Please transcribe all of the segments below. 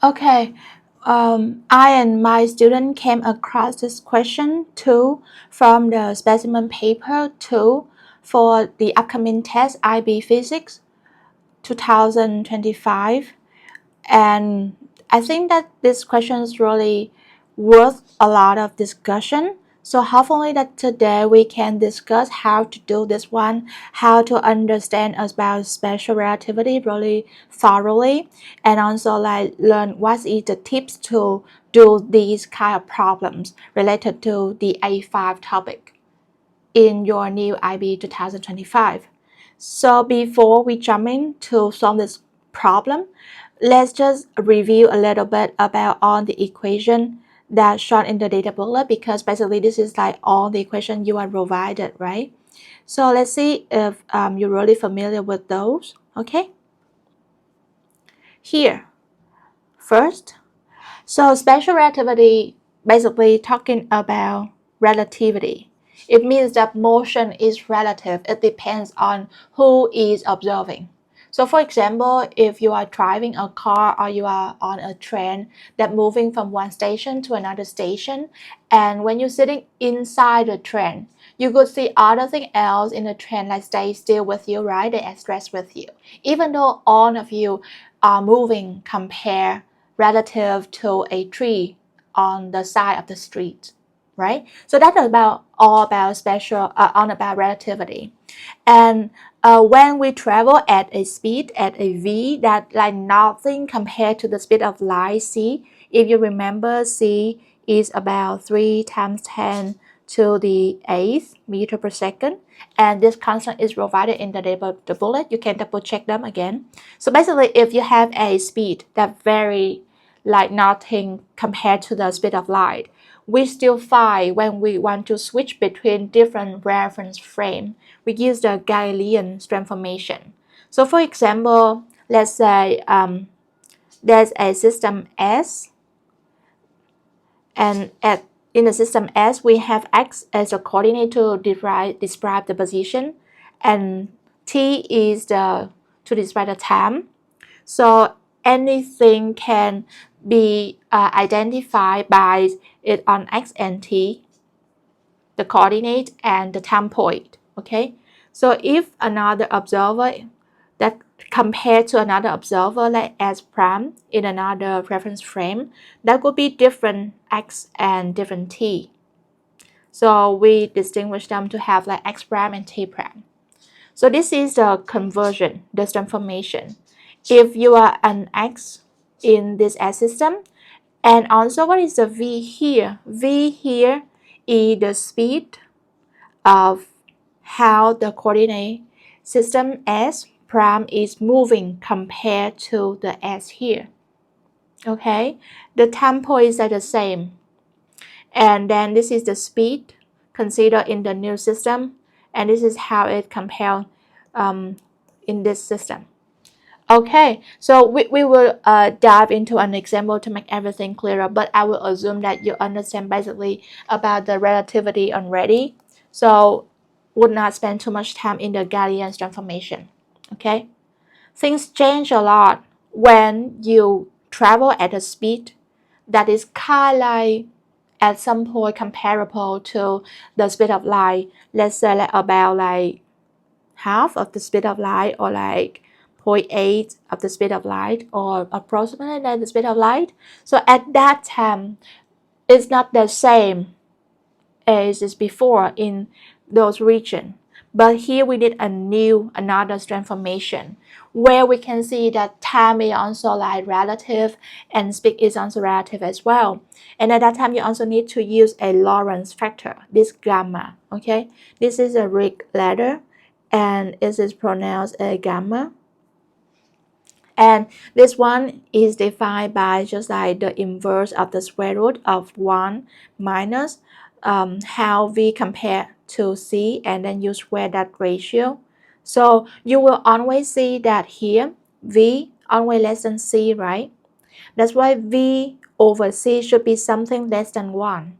Okay, I and my student came across this question too from the specimen paper 2 for the upcoming test IB Physics 2025. And I think that this question is really worth a lot of discussion. So hopefully that today we can discuss how to do this one, how to understand about special relativity really thoroughly, and also like learn what is the tips to do these kind of problems related to the A5 topic in your new IB 2025. So before we jump in to solve this problem, let's just review a little bit about all the equation that's shown in the data booklet, because basically this is like all the equation you are provided, right? So let's see if you're really familiar with those. Okay, here first, so special relativity basically talking about relativity. It means that motion is relative. It depends on who is observing. So for example, if you are driving a car or you are on a train that moving from one station to another station, and when you're sitting inside the train, you could see other thing else in the train like stay still with you, right? They express with you. Even though all of you are moving compared relative to a tree on the side of the street, right? So that's about all about special on about relativity. And when we travel at a speed at a v that like nothing compared to the speed of light, c, if you remember, c is about 3 times 10 to the 8th meter per second, and this constant is provided in the bullet. You can double check them again. So basically, if you have a speed that very like nothing compared to the speed of light, we still find when we want to switch between different reference frame, we use the Galilean transformation. So for example, let's say there's a system S, and in the system S, we have x as a coordinate to describe the position, and t is to describe the time. So anything can be identified by it on x and t, the coordinate and the time point. Okay, so if another observer that compared to another observer like S prime in another reference frame, that would be different x and different t. So we distinguish them to have like x prime and t prime. So this is the conversion, the transformation. If you are an x in this S system, and also what is the v here? V here is the speed of how the coordinate system S prime is moving compared to the S here. Okay, the time points are the same. And then this is the speed considered in the new system, and this is how it compares in this system. Okay, so we will dive into an example to make everything clearer, but I will assume that you understand basically about the relativity already. So would not spend too much time in the Galilean transformation. Okay, things change a lot when you travel at a speed that is kind of like at some point comparable to the speed of light. Let's say like about like half of the speed of light, or like 0.8 of the speed of light, or approximately like the speed of light. So at that time, it's not the same as is before in those regions. But here we need another transformation where we can see that time is also like relative and speed is also relative as well. And at that time, you also need to use a Lorentz factor, this gamma. Okay, this is a Greek letter, and it is pronounced a gamma. And this one is defined by just like the inverse of the square root of 1 minus how v compare to c, and then you square that ratio. So you will always see that here v always less than c, right? That's why v over c should be something less than 1.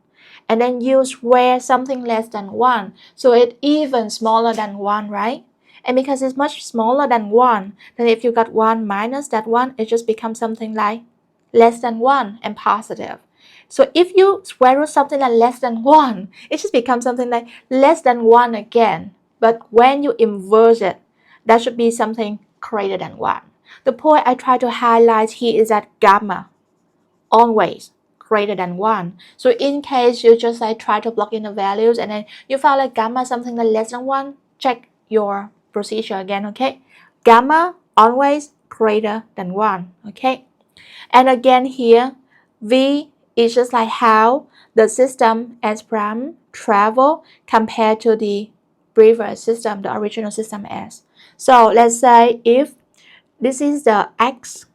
And then you square something less than 1, so it's even smaller than 1, right? And because it's much smaller than 1, then if you got 1 minus that 1, it just becomes something like less than 1 and positive. So if you square root something like less than 1, it just becomes something like less than 1 again. But when you inverse it, that should be something greater than 1. The point I try to highlight here is that gamma always greater than 1. So in case you just like try to plug in the values and then you found like gamma something like less than 1, check your procedure again, okay? Gamma always greater than 1, okay? And again here, V is just like how the system S prime travel compared to the previous system, the original system S. So let's say if this is the X,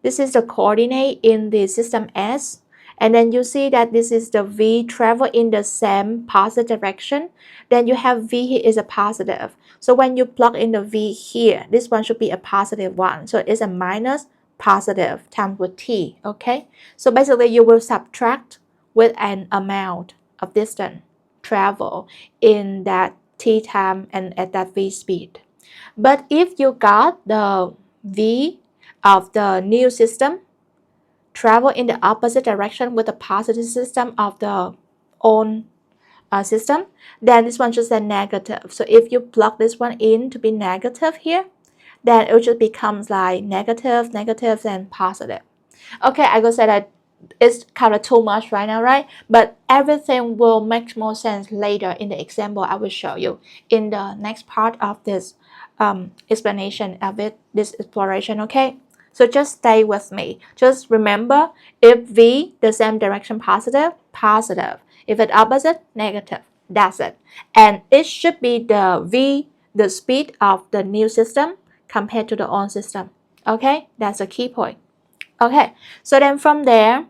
this is the coordinate in the system S, and then you see that this is the V travel in the same positive direction, then you have V here is a positive. So when you plug in the V here, this one should be a positive one. So it's a minus positive times with T, okay? So basically you will subtract with an amount of distance travel in that T time and at that V speed. But if you got the V of the new system travel in the opposite direction with the positive system of the old system, then this one just a negative. So if you plug this one in to be negative here, then it just becomes like negative, negative, and positive. Okay, I could say that it's kind of too much right now, right? But everything will make more sense later in the example I will show you in the next part of this explanation of it, this exploration, okay? So just stay with me. Just remember, if V, the same direction positive, positive. If it's opposite, negative. That's it. And it should be the V, the speed of the new system compared to the old system. Okay, that's a key point. Okay, so then from there,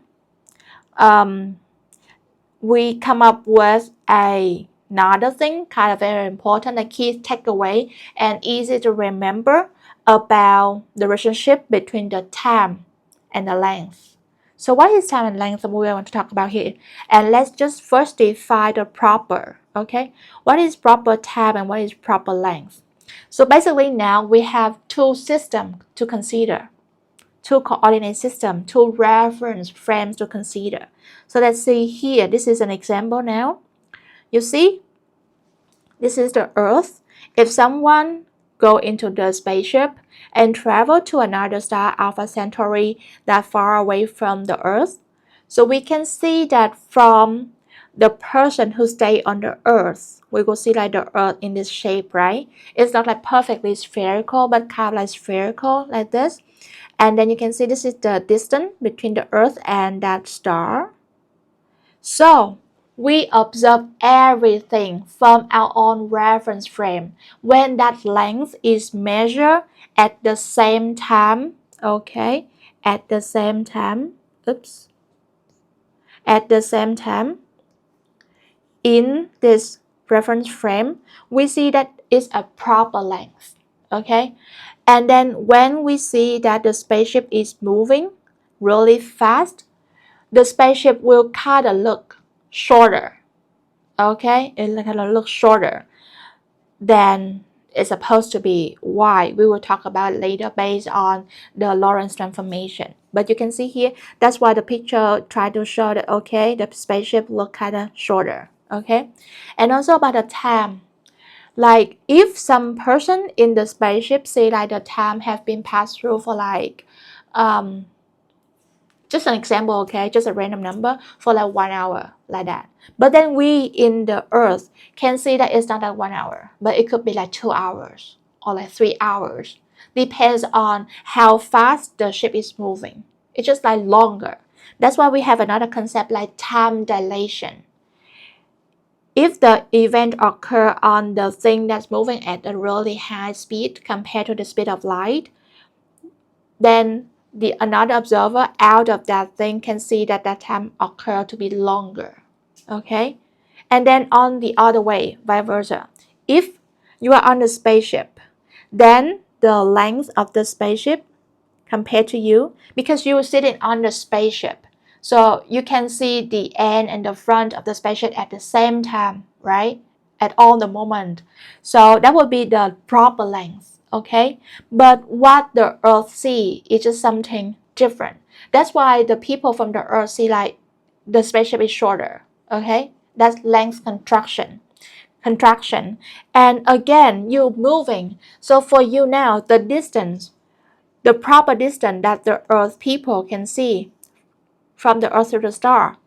we come up with another thing, kind of very important, a key takeaway and easy to remember about the relationship between the time and the length. So what is time and length we want to talk about here? And let's just first define the proper, okay? What is proper time and what is proper length? So basically now we have two systems to consider. Two coordinate system, two reference frames to consider. So let's see here, this is an example now. You see, this is the Earth. If someone go into the spaceship and travel to another star Alpha Centauri that far away from the Earth, so we can see that from the person who stay on the Earth, we will see like the Earth in this shape, right? It's not like perfectly spherical, but kind of like spherical like this. And then you can see this is the distance between the Earth and that star. So we observe everything from our own reference frame when that length is measured at the same time, okay? At the same time, at the same time, in this reference frame, we see that it's a proper length, okay? And then when we see that the spaceship is moving really fast, the spaceship will kind of look shorter, okay? It kind of looks shorter than it's supposed to be. Why? We will talk about it later based on the Lorentz transformation. But you can see here, that's why the picture tried to show that, okay, the spaceship look kind of shorter, okay? And also about the time. Like if some person in the spaceship say like the time have been passed through for like just an example, okay, just a random number for like 1 hour like that. But then we in the Earth can see that it's not like 1 hour, but it could be like 2 hours or like 3 hours. Depends on how fast the ship is moving. It's just like longer. That's why we have another concept like time dilation. If the event occur on the thing that's moving at a really high speed compared to the speed of light, then another observer out of that thing can see that that time occur to be longer, okay? And then on the other way, vice versa. If you are on the spaceship, then the length of the spaceship compared to you, because you are sitting on the spaceship, so you can see the end and the front of the spaceship at the same time, right? At all the moment. So that would be the proper length, okay? But what the Earth see is just something different. That's why the people from the Earth see like the spaceship is shorter. Okay, that's length contraction. And again, you moving. So for you now, the distance, the proper distance that the Earth people can see from the Earth to the star,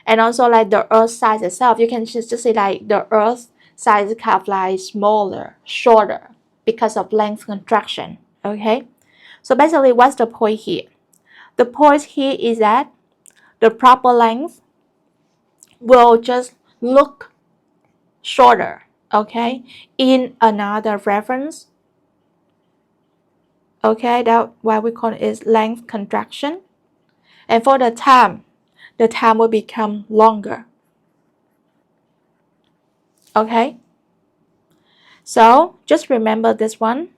and also like the Earth size itself, you can just see like the Earth size kind of like smaller, shorter because of length contraction. Okay, so basically, what's the point here? The point here is that the proper length will just look shorter, okay, in another reference. Okay, that what we call is length contraction. And for the time will become longer. Okay, so just remember this one.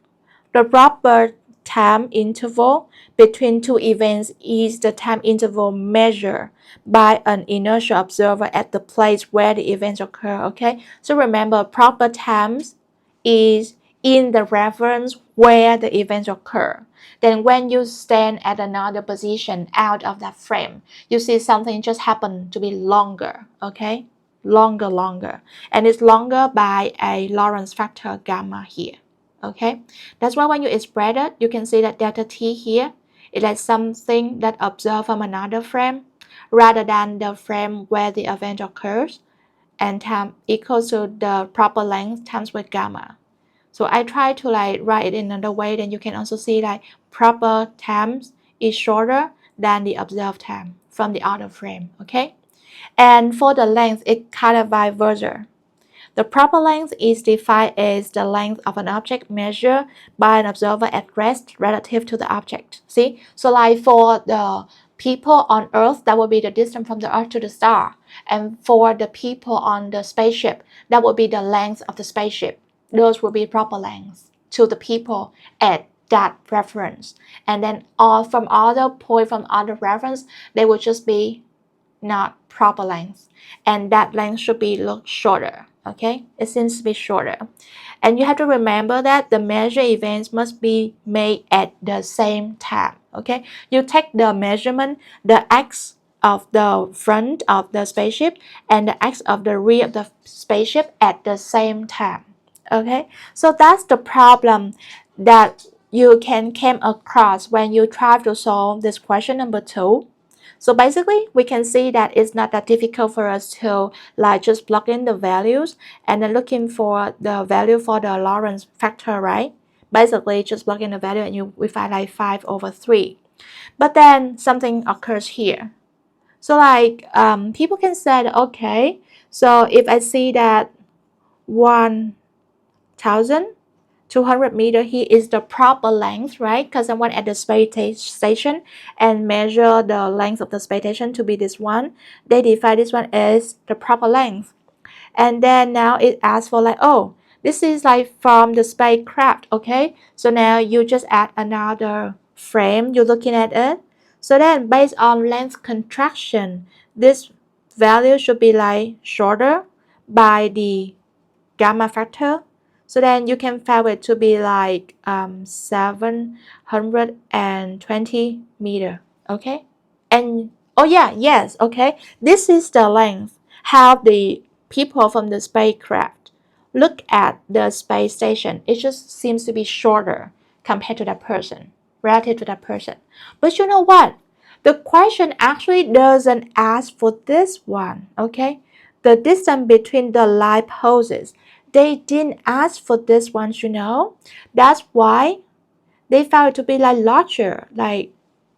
The proper time interval between two events is the time interval measured by an inertial observer at the place where the events occur. Okay, so remember, proper times is in the reference where the events occur. Then when you stand at another position out of that frame, you see something just happen to be longer. Okay, longer, and it's longer by a Lorentz factor gamma here. Okay, that's why when you express it, you can see that delta t here is like something that observed from another frame rather than the frame where the event occurs, and time equals to the proper length times with gamma. So I try to like write it in another way, then you can also see like proper times is shorter than the observed time from the other frame. Okay, and for the length, it kind of vice versa. The proper length is defined as the length of an object measured by an observer at rest relative to the object. See? So like for the people on Earth, that would be the distance from the Earth to the star. And for the people on the spaceship, that would be the length of the spaceship. Those will be proper lengths to the people at that reference. And then all from other point, from other reference, they will just be not proper length. And that length should be look shorter. Okay, it seems to be shorter. And you have to remember that the measure events must be made at the same time. Okay, you take the measurement, the x of the front of the spaceship and the x of the rear of the spaceship at the same time. Okay, so that's the problem that you can come across when you try to solve this question number 2. So basically, we can see that it's not that difficult for us to like just plug in the values and then looking for the value for the Lorentz factor, right? Basically, just plug in the value and we find like 5/3. But then something occurs here. So like people can say, that, okay, so if I see that 1,200 meter here is the proper length, right? Because I went at the space station and measure the length of the space station to be this one. They define this one as the proper length. And then now it asks for like, oh, this is like from the spacecraft, okay? So now you just add another frame, you're looking at it. So then based on length contraction, this value should be like shorter by the gamma factor. So then you can find it to be like 720 meter. Okay, and oh yeah, yes, okay, this is the length how the people from the spacecraft look at the space station. It just seems to be shorter compared to that person, relative to that person. But you know what, the question actually doesn't ask for this one. Okay, the distance between the light poses, they didn't ask for this one, you know. That's why they found it to be like larger, like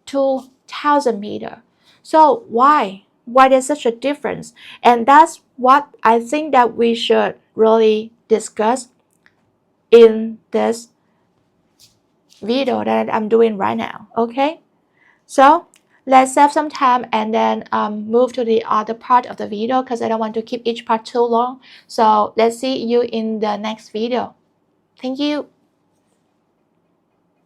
2,000 meter. So why there's such a difference? And that's what I think that we should really discuss in this video that I'm doing right now. Okay, so let's save some time and then move to the other part of the video because I don't want to keep each part too long. So let's see you in the next video. Thank you.